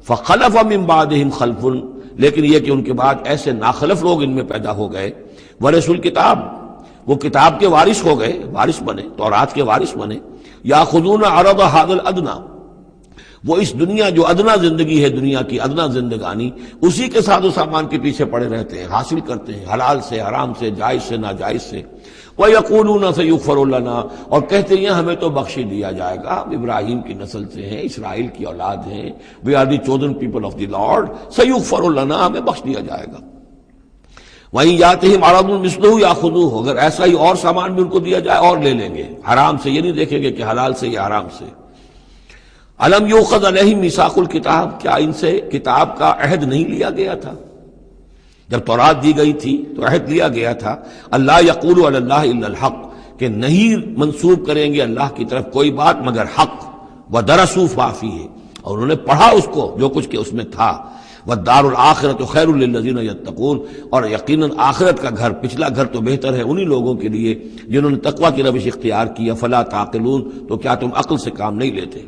فخلف من بعدهم خلف، لیکن یہ کہ ان کے بعد ایسے ناخلف لوگ ان میں پیدا ہو گئے، ورثوا الکتاب، وہ کتاب کے وارث ہو گئے، وارث بنے، تورات کے وارث بنے، یاخذون عرض هذا الادنی، وہ اس دنیا جو ادنا زندگی ہے، دنیا کی ادنا زندگانی، اسی کے ساتھ و سامان کے پیچھے پڑے رہتے ہیں، حاصل کرتے ہیں حلال سے حرام سے، جائز سے ناجائز سے۔ وَيَقُولُونَ سَيُغْفَرُ لَنَا، اور کہتے ہیں ہمیں تو بخش دیا جائے گا، ابراہیم کی نسل سے ہیں، اسرائیل کی اولاد ہیں، we are the chosen people of the Lord، سَيُغْفَرُ لَنَا، ہمیں بخش دیا جائے گا۔ وَإِن يَأْتِهِمْ عَرَضٌ مِثْلُهُ يَأْخُذُوهُ، اگر ایسا ہی اور سامان بھی ان کو دیا جائے اور لے لیں گے، حرام سے یہ نہیں دیکھیں گے کہ حلال سے یا حرام سے۔ الم یؤخذ علیہم میثاق الکتاب، کیا ان سے کتاب کا عہد نہیں لیا گیا تھا؟ جب تورات دی گئی تھی تو عہد لیا گیا تھا، اللہ یقول علی اللہ الا الحق، کہ نہیں منسوب کریں گے اللہ کی طرف کوئی بات مگر حق، ودرسوا ما فیہ، اور انہوں نے پڑھا اس کو جو کچھ کہ اس میں تھا، والدار الآخرۃ خیر للذین یتقون، اور یقیناً آخرت کا گھر، پچھلا گھر تو بہتر ہے انہی لوگوں کے لیے جنہوں نے تقوی کی روش اختیار کی، فلا تعقلون، تو کیا تم عقل سے کام نہیں لیتے؟